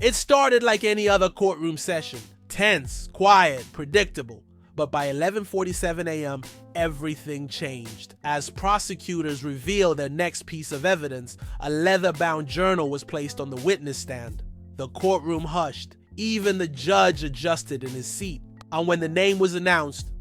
It started like any other courtroom session, tense, quiet, predictable. But by 11:47 a.m., everything changed. As prosecutors revealed their next piece of evidence, a leather-bound journal was placed on the witness stand. The courtroom hushed. Even the judge adjusted in his seat. And when the name was announced,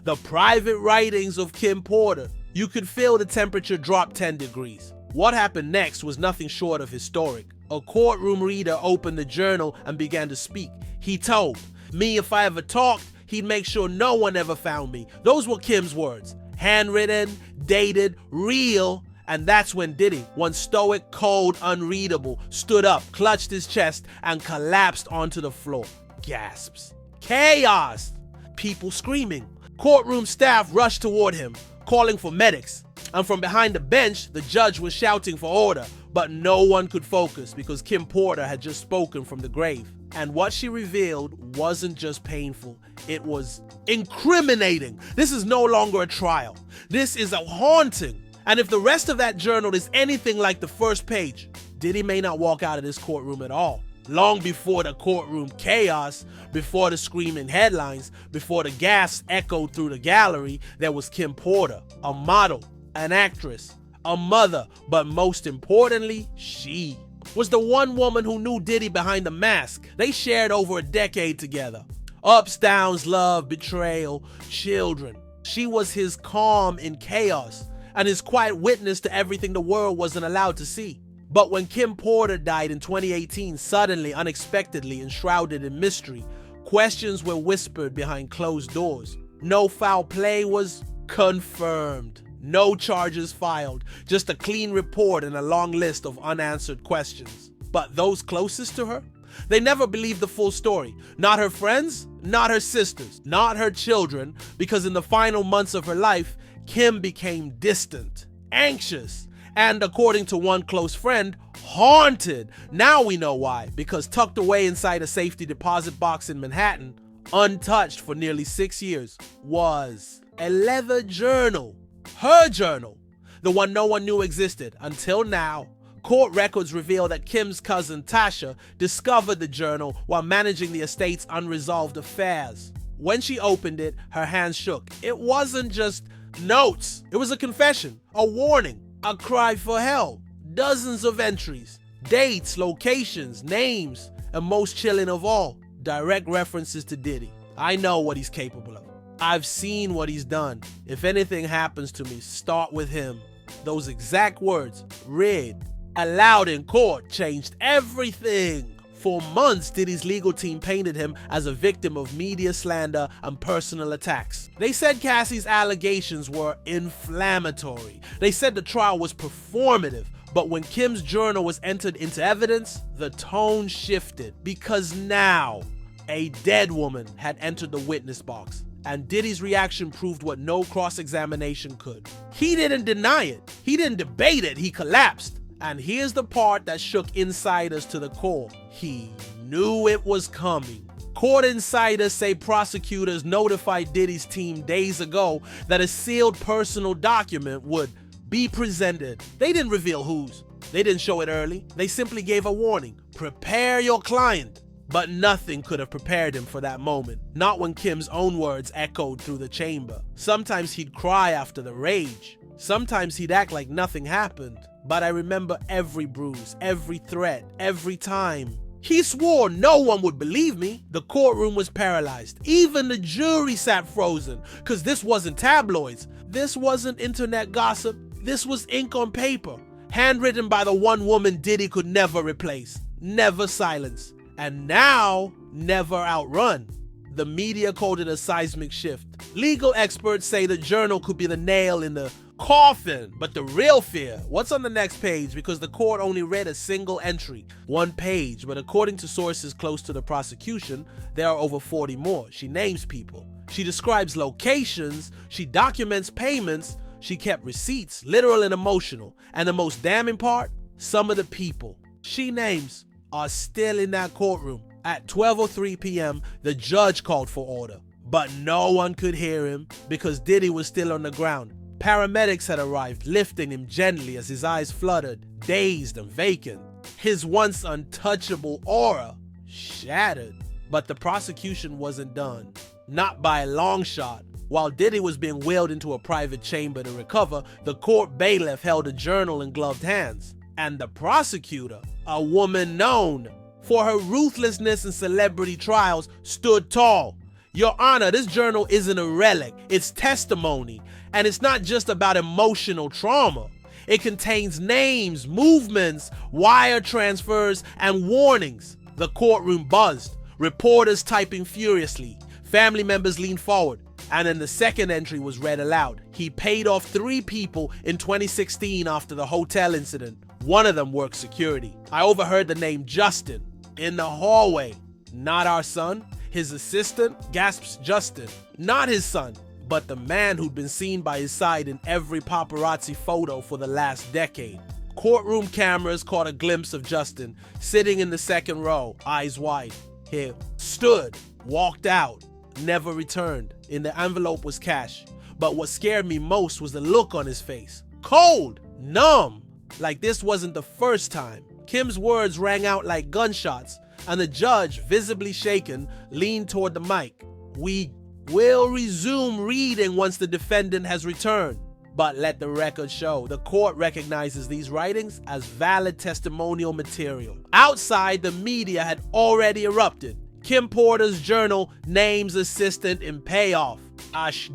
the private writings of Kim Porter, you could feel the temperature drop 10 degrees. What happened next was nothing short of historic. A courtroom reader opened the journal and began to speak. He told me if I ever talked, he'd make sure no one ever found me. Those were Kim's words. Handwritten, dated, real. And that's when Diddy, once stoic, cold, unreadable, stood up, clutched his chest, and collapsed onto the floor. Gasps. Chaos. People screaming. Courtroom staff rushed toward him, calling for medics. And from behind the bench, the judge was shouting for order. But no one could focus because Kim Porter had just spoken from the grave. And what she revealed wasn't just painful, it was incriminating. This is no longer a trial. This is a haunting. And if the rest of that journal is anything like the first page, Diddy may not walk out of this courtroom at all. Long before the courtroom chaos, before the screaming headlines, before the gasps echoed through the gallery, there was Kim Porter, a model, an actress, a mother, but most importantly, she was the one woman who knew Diddy behind the mask. They shared over a decade together. Ups, downs, love, betrayal, children. She was his calm in chaos and his quiet witness to everything the world wasn't allowed to see. But when Kim Porter died in 2018, suddenly, unexpectedly, enshrouded in mystery, questions were whispered behind closed doors. No foul play was confirmed. No charges filed, just a clean report and a long list of unanswered questions. But those closest to her? They never believed the full story. Not her friends, not her sisters, not her children, because in the final months of her life, Kim became distant, anxious, and according to one close friend, haunted. Now we know why, because tucked away inside a safety deposit box in Manhattan, untouched for nearly 6 years, was a leather journal. Her journal, the one no one knew existed until now. Court records reveal that Kim's cousin Tasha discovered the journal while managing the estate's unresolved affairs. When she opened it, her hands shook. It wasn't just notes. It was a confession, a warning, a cry for help. Dozens of entries, dates, locations, names, and most chilling of all, direct references to Diddy. I know what he's capable of. I've seen what he's done. If anything happens to me, start with him. Those exact words, read aloud in court, changed everything. For months, Diddy's legal team painted him as a victim of media slander and personal attacks. They said Cassie's allegations were inflammatory. They said the trial was performative. But when Kim's journal was entered into evidence, the tone shifted. Because now, a dead woman had entered the witness box. And Diddy's reaction proved what no cross-examination could. He didn't deny it. He didn't debate it. He collapsed. And here's the part that shook insiders to the core. He knew it was coming. Court insiders say prosecutors notified Diddy's team days ago that a sealed personal document would be presented. They didn't reveal whose. They didn't show it early. They simply gave a warning. Prepare your client. But nothing could have prepared him for that moment. Not when Kim's own words echoed through the chamber. Sometimes he'd cry after the rage. Sometimes he'd act like nothing happened. But I remember every bruise, every threat, every time. He swore no one would believe me. The courtroom was paralyzed. Even the jury sat frozen. Because this wasn't tabloids. This wasn't internet gossip. This was ink on paper. Handwritten by the one woman Diddy could never replace. Never silence. And now, never outrun. The media called it a seismic shift. Legal experts say the journal could be the nail in the coffin. But the real fear, what's on the next page? Because the court only read a single entry, one page. But according to sources close to the prosecution, there are over 40 more. She names people. She describes locations. She documents payments. She kept receipts, literal and emotional. And the most damning part, some of the people she names are still in that courtroom. At 12:03 p.m., the judge called for order, but no one could hear him because Diddy was still on the ground. Paramedics had arrived, lifting him gently as his eyes fluttered, dazed and vacant. His once untouchable aura shattered. But the prosecution wasn't done. Not by a long shot. While Diddy was being wheeled into a private chamber to recover, the court bailiff held a journal in gloved hands. And the prosecutor, a woman known for her ruthlessness in celebrity trials, stood tall. Your Honor, this journal isn't a relic, it's testimony. And it's not just about emotional trauma. It contains names, movements, wire transfers, and warnings. The courtroom buzzed, reporters typing furiously. Family members leaned forward, and then the second entry was read aloud. He paid off 3 people in 2016 after the hotel incident. One of them worked security. I overheard the name Justin in the hallway. Not our son. His assistant gasps Justin. Not his son, but the man who'd been seen by his side in every paparazzi photo for the last decade. Courtroom cameras caught a glimpse of Justin sitting in the second row, eyes wide. He stood, walked out, never returned. In the envelope was cash. But what scared me most was the look on his face. Cold, numb, like this wasn't the first time. Kim's words rang out like gunshots, and the judge, visibly shaken, leaned toward the mic. We will resume reading once the defendant has returned. But let the record show, the court recognizes these writings as valid testimonial material. Outside, the media had already erupted. Kim Porter's journal names assistant in payoff.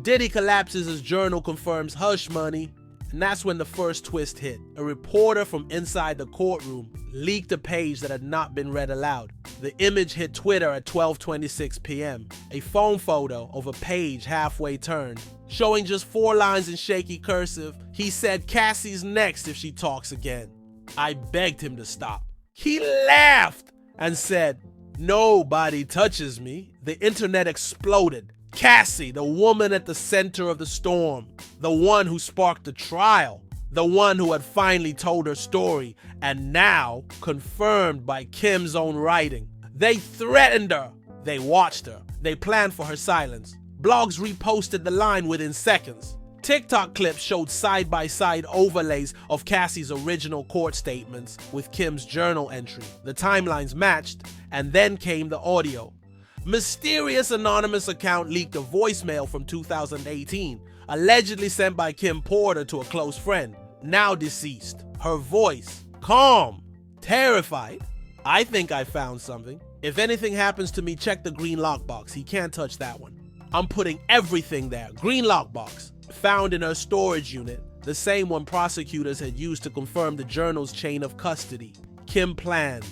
Diddy collapses his journal, confirms hush money. And that's when the first twist hit. A reporter from inside the courtroom leaked a page that had not been read aloud. The image hit Twitter at 12:26 p.m. A phone photo of a page halfway turned, showing just 4 lines in shaky cursive. He said Cassie's next if she talks again. I begged him to stop. He laughed and said, "Nobody touches me." The internet exploded. Cassie, the woman at the center of the storm, the one who sparked the trial, the one who had finally told her story, and now confirmed by Kim's own writing. They threatened her. They watched her. They planned for her silence. Blogs reposted the line within seconds. TikTok clips showed side-by-side overlays of Cassie's original court statements with Kim's journal entry. The timelines matched, and then came the audio. Mysterious anonymous account leaked a voicemail from 2018, allegedly sent by Kim Porter to a close friend, now deceased. Her voice, calm, terrified. "I think I found something. If anything happens to me, check the green lockbox. He can't touch that one. I'm putting everything there. Green lockbox." Found in her storage unit, the same one prosecutors had used to confirm the journal's chain of custody. Kim planned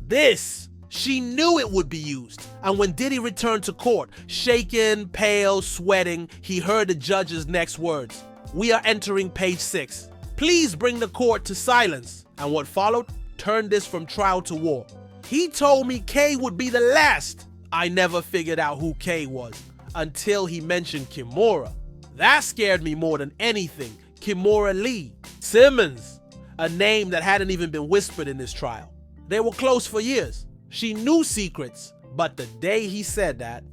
this. She knew it would be used. And when Diddy returned to court, shaken, pale, sweating, he heard the judge's next words. "We are entering page 6. Please bring the court to silence." And what followed turned this from trial to war. He told me K would be the last. I never figured out who K was until he mentioned Kimora. That scared me more than anything. Kimora Lee Simmons, a name that hadn't even been whispered in this trial. They were close for years. She knew secrets, but the day he said that,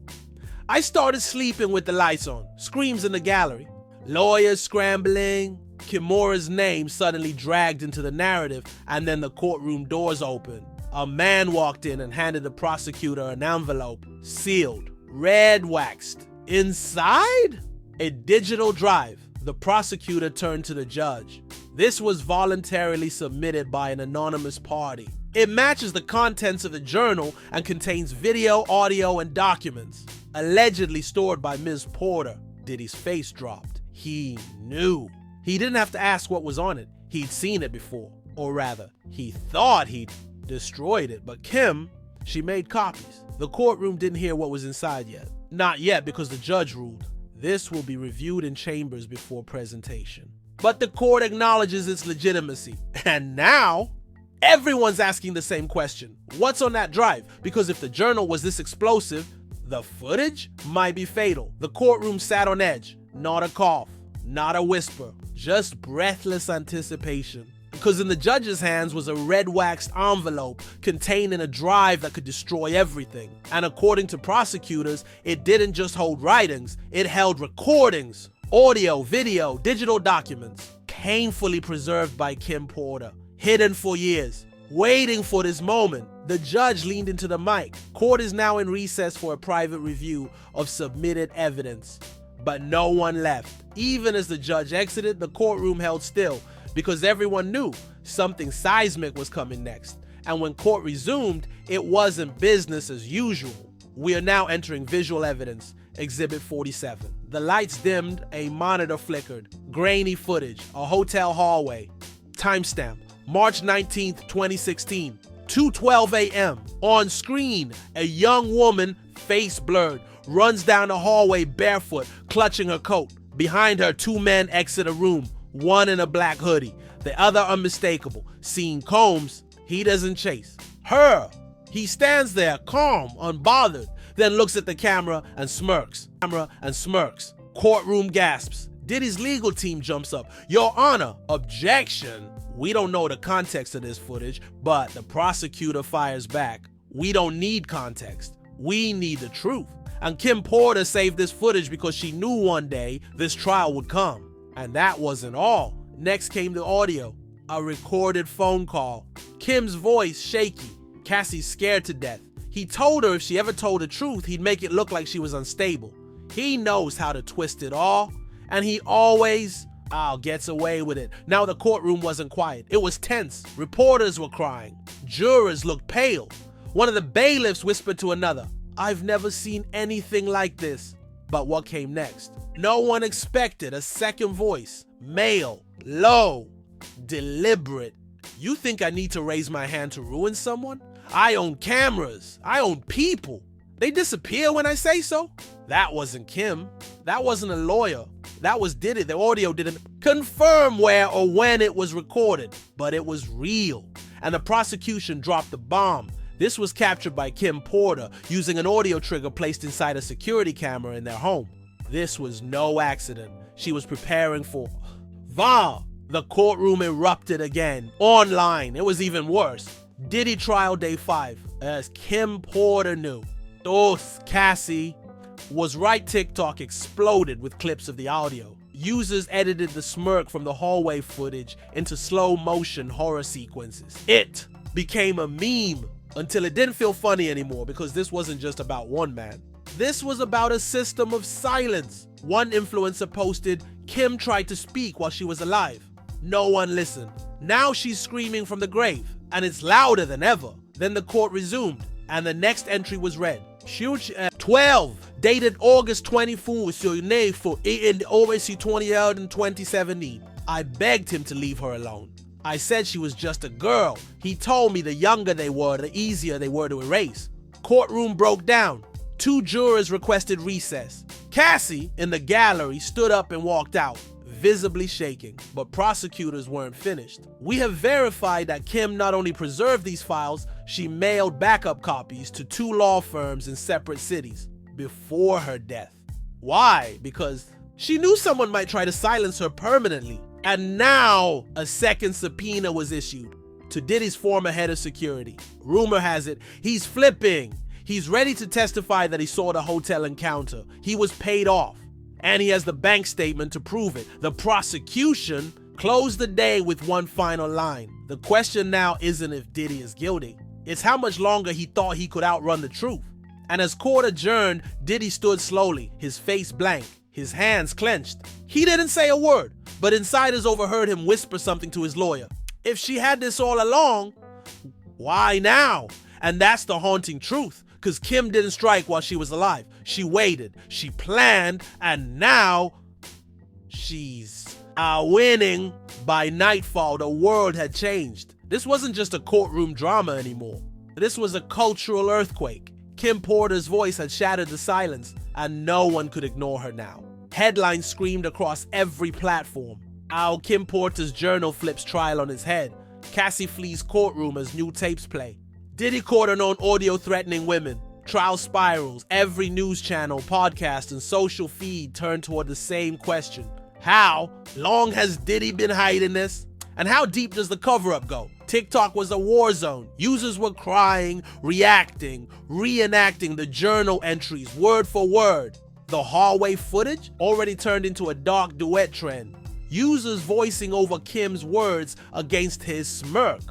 I started sleeping with the lights on, screams in the gallery, lawyers scrambling. Kimora's name suddenly dragged into the narrative, and then the courtroom doors opened. A man walked in and handed the prosecutor an envelope, sealed, red waxed. Inside? A digital drive. The prosecutor turned to the judge. This was voluntarily submitted by an anonymous party. It matches the contents of the journal and contains video, audio, and documents, allegedly stored by Ms. Porter. Diddy's face dropped. He knew. He didn't have to ask what was on it. He'd seen it before. Or rather, he thought he'd destroyed it. But Kim, she made copies. The courtroom didn't hear what was inside yet. Not yet, because the judge ruled. This will be reviewed in chambers before presentation. But the court acknowledges its legitimacy. And now, everyone's asking the same question. What's on that drive? Because if the journal was this explosive, the footage might be fatal. The courtroom sat on edge. Not a cough, not a whisper, just breathless anticipation. Because in the judge's hands was a red waxed envelope containing a drive that could destroy everything. And according to prosecutors, it didn't just hold writings, it held recordings, audio, video, digital documents, painfully preserved by Kim Porter, hidden for years. waiting for this moment. The judge leaned into the mic. Court is now in recess for a private review of submitted evidence. But no one left. Even as the judge exited, the courtroom held still because everyone knew something seismic was coming next. And when court resumed, it wasn't business as usual. We are now entering visual evidence, Exhibit 47. The lights dimmed, a monitor flickered. Grainy footage, a hotel hallway. Timestamp, March 19th, 2016, 2:12 a.m. On screen, a young woman, face blurred, runs down the hallway barefoot, clutching her coat. Behind her, two men exit a room, one in a black hoodie, the other unmistakable. Seeing Combs, he doesn't chase. Her, he stands there, calm, unbothered, then looks at the camera and smirks. Courtroom gasps. Diddy's legal team jumps up. Your Honor, objection. We don't know the context of this footage, but the prosecutor fires back. We don't need context. We need the truth. And Kim Porter saved this footage because she knew one day this trial would come. And that wasn't all. Next came the audio, a recorded phone call. Kim's voice shaky. Cassie's scared to death. He told her if she ever told the truth, he'd make it look like she was unstable. He knows how to twist it all, and he always gets away with it. Now the courtroom wasn't quiet. It was tense. Reporters were crying. Jurors looked pale. One of the bailiffs whispered to another, "I've never seen anything like this." But what came next? No one expected a second voice. Male, low, deliberate. You think I need to raise my hand to ruin someone? I own cameras. I own people. They disappear when I say so. That wasn't Kim. That wasn't a lawyer. That was Diddy. The audio didn't confirm where or when it was recorded, but it was real. And the prosecution dropped the bomb. This was captured by Kim Porter using an audio trigger placed inside a security camera in their home. This was no accident. She was preparing for VAR. The courtroom erupted again. Online, it was even worse. Diddy trial day 5, as Kim Porter knew. Cassie was right. TikTok exploded with clips of the audio. Users edited the smirk from the hallway footage into slow motion horror sequences. It became a meme until it didn't feel funny anymore because this wasn't just about one man. This was about a system of silence. One influencer posted, "Kim tried to speak while she was alive. No one listened. Now she's screaming from the grave, and it's louder than ever." Then the court resumed, and the next entry was read. 12, dated August 24, so in August 2017. I begged him to leave her alone. I said she was just a girl. He told me the younger they were, the easier they were to erase. Courtroom broke down. 2 jurors requested recess. Cassie, in the gallery, stood up and walked out, visibly shaking, but prosecutors weren't finished. "We have verified that Kim not only preserved these files, she mailed backup copies to 2 law firms in separate cities before her death." Why? Because she knew someone might try to silence her permanently. And now a second subpoena was issued to Diddy's former head of security. Rumor has it, he's flipping. He's ready to testify that he saw the hotel encounter. He was paid off. And he has the bank statement to prove it. The prosecution closed the day with one final line. The question now isn't if Diddy is guilty. It's how much longer he thought he could outrun the truth. And as court adjourned, Diddy stood slowly, his face blank, his hands clenched. He didn't say a word, but insiders overheard him whisper something to his lawyer. If she had this all along, why now? And that's the haunting truth. Because Kim didn't strike while she was alive. She waited, she planned, and now she's winning. By nightfall, the world had changed. This wasn't just a courtroom drama anymore. This was a cultural earthquake. Kim Porter's voice had shattered the silence, and no one could ignore her now. Headlines screamed across every platform. Kim Porter's journal flips trial on its head. Cassie flees courtroom as new tapes play. Diddy caught on audio threatening women. Trial spirals. Every news channel, podcast, and social feed turned toward the same question. How long has Diddy been hiding this? And how deep does the cover-up go? TikTok was a war zone. Users were crying, reacting, reenacting the journal entries word for word. The hallway footage already turned into a dark duet trend. Users voicing over Kim's words against his smirk.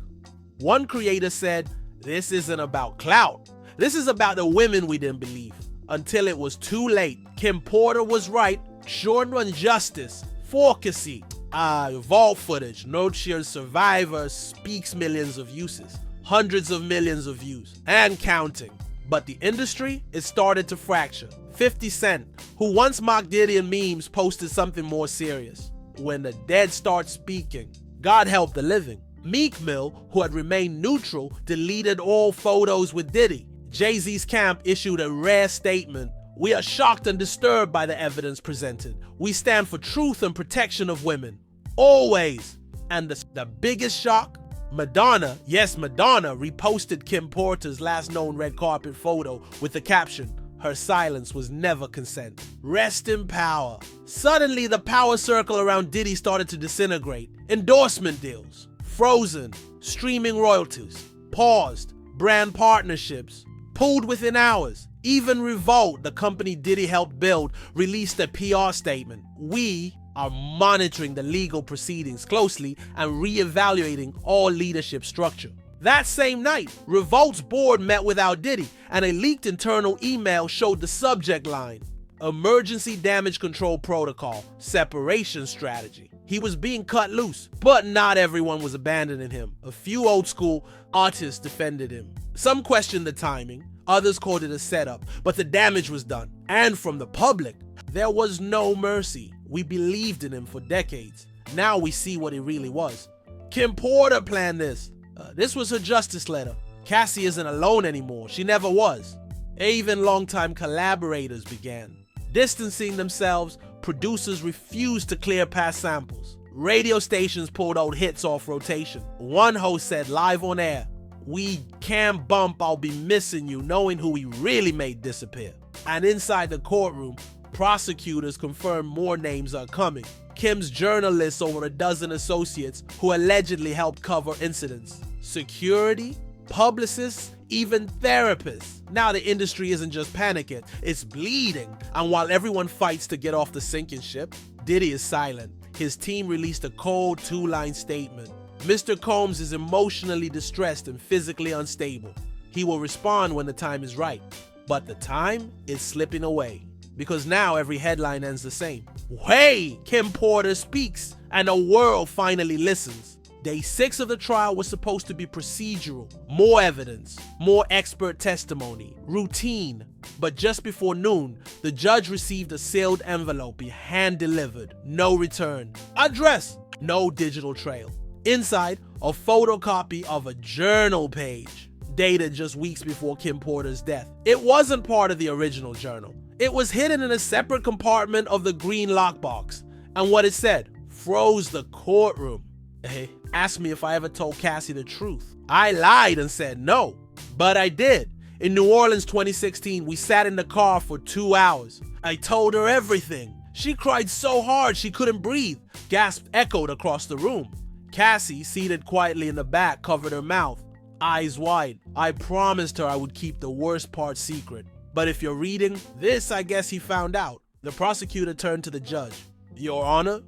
One creator said, "This isn't about clout. This is about the women we didn't believe." Until it was too late. Kim Porter was right. Short run justice, advocacy, vault footage, nurture survivor speaks millions of uses, hundreds of millions of views, and counting. But the industry, it started to fracture. 50 Cent, who once mocked Diddy in memes, posted something more serious. When the dead start speaking, God help the living. Meek Mill, who had remained neutral, deleted all photos with Diddy. Jay-Z's camp issued a rare statement. "We are shocked and disturbed by the evidence presented. We stand for truth and protection of women. Always." And the biggest shock? Madonna, yes, Madonna, reposted Kim Porter's last known red carpet photo with the caption, "Her silence was never consent." Rest in power. Suddenly, the power circle around Diddy started to disintegrate. Endorsement deals, frozen, streaming royalties, paused, brand partnerships, pulled within hours. Even Revolt, the company Diddy helped build, released a PR statement. "We are monitoring the legal proceedings closely and reevaluating all leadership structure." That same night, Revolt's board met without Diddy, and a leaked internal email showed the subject line: "Emergency Damage Control Protocol, Separation Strategy." He was being cut loose, but not everyone was abandoning him. A few old school artists defended him. Some questioned the timing, others called it a setup, but the damage was done. And from the public, there was no mercy. We believed in him for decades. Now we see what he really was. Kim Porter planned this. This was her justice letter. Cassie isn't alone anymore. She never was. Even longtime collaborators began distancing themselves. Producers refused to clear past samples. Radio stations pulled out hits off rotation. One host said live on air, "We can't bump I'll Be Missing You," knowing who he really made disappear. And inside the courtroom, prosecutors confirmed more names are coming. Kim's journalists, over a dozen associates who allegedly helped cover incidents. Security, publicists, even therapists. Now the industry isn't just panicking, it's bleeding. And while everyone fights to get off the sinking ship, Diddy is silent. His team released a cold 2-line statement. Mr. Combs is emotionally distressed and physically unstable. He will respond when the time is right. But the time is slipping away. Because now every headline ends the same. "Hey, Kim Porter speaks," and the world finally listens. Day 6 of the trial was supposed to be procedural. More evidence, more expert testimony, routine. But just before noon, the judge received a sealed envelope he hand-delivered. No return. Address, no digital trail. Inside, a photocopy of a journal page, dated just weeks before Kim Porter's death. It wasn't part of the original journal. It was hidden in a separate compartment of the green lockbox. And what it said froze the courtroom. Hey, ask me if I ever told Cassie the truth. I lied and said no, but I did. In New Orleans 2016, we sat in the car for 2 hours. I told her everything. She cried so hard she couldn't breathe. Gasps echoed across the room. Cassie, seated quietly in the back, covered her mouth, eyes wide. I promised her I would keep the worst part secret. But if you're reading this, I guess he found out. The prosecutor turned to the judge. "Your Honor,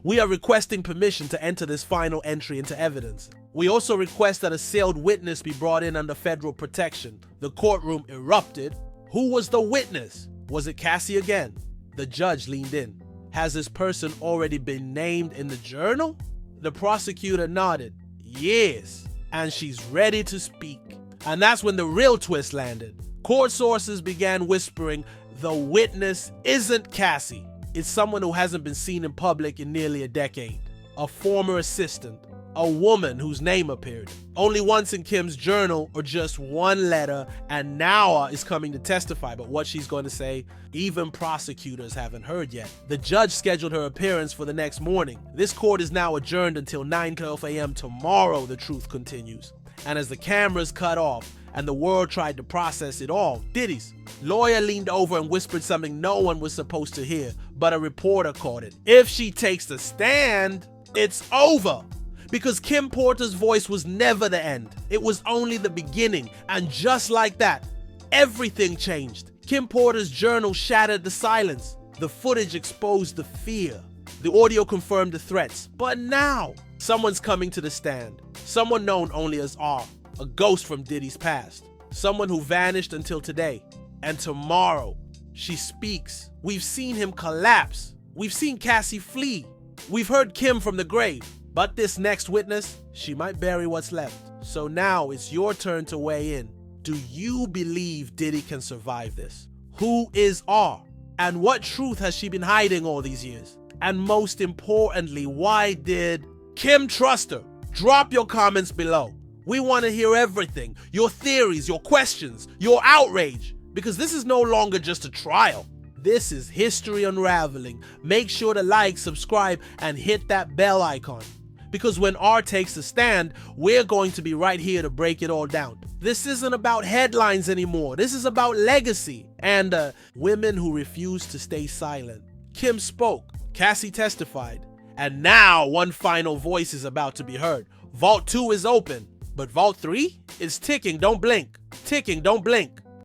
we are requesting permission to enter this final entry into evidence. We also request that a sealed witness be brought in under federal protection." The courtroom erupted. Who was the witness? Was it Cassie again? The judge leaned in. "Has this person already been named in the journal?" The prosecutor nodded. "Yes, and she's ready to speak." And that's when the real twist landed. Court sources began whispering, the witness isn't Cassie. It's someone who hasn't been seen in public in nearly a decade. A former assistant. A woman whose name appeared only once in Kim's journal, or just one letter, and now is coming to testify. But what she's going to say, even prosecutors haven't heard yet. The judge scheduled her appearance for the next morning. This court is now adjourned until 9:12 a.m. tomorrow, the truth continues. And as the cameras cut off and the world tried to process it all, Diddy's lawyer leaned over and whispered something no one was supposed to hear, but a reporter caught it. If she takes the stand, it's over. Because Kim Porter's voice was never the end. It was only the beginning. And just like that, everything changed. Kim Porter's journal shattered the silence. The footage exposed the fear. The audio confirmed the threats. But now, someone's coming to the stand. Someone known only as R, a ghost from Diddy's past. Someone who vanished until today. And tomorrow, she speaks. We've seen him collapse. We've seen Cassie flee. We've heard Kim from the grave. But this next witness, she might bury what's left. So now it's your turn to weigh in. Do you believe Diddy can survive this? Who is R? And what truth has she been hiding all these years? And most importantly, why did Kim trust her? Drop your comments below. We want to hear everything. Your theories, your questions, your outrage. Because this is no longer just a trial. This is history unraveling. Make sure to like, subscribe, and hit that bell icon. Because when R takes a stand, we're going to be right here to break it all down. This isn't about headlines anymore. This is about legacy and women who refuse to stay silent. Kim spoke, Cassie testified, and now one final voice is about to be heard. Vault 2 is open, but Vault 3 is ticking, don't blink. Ticking, don't blink.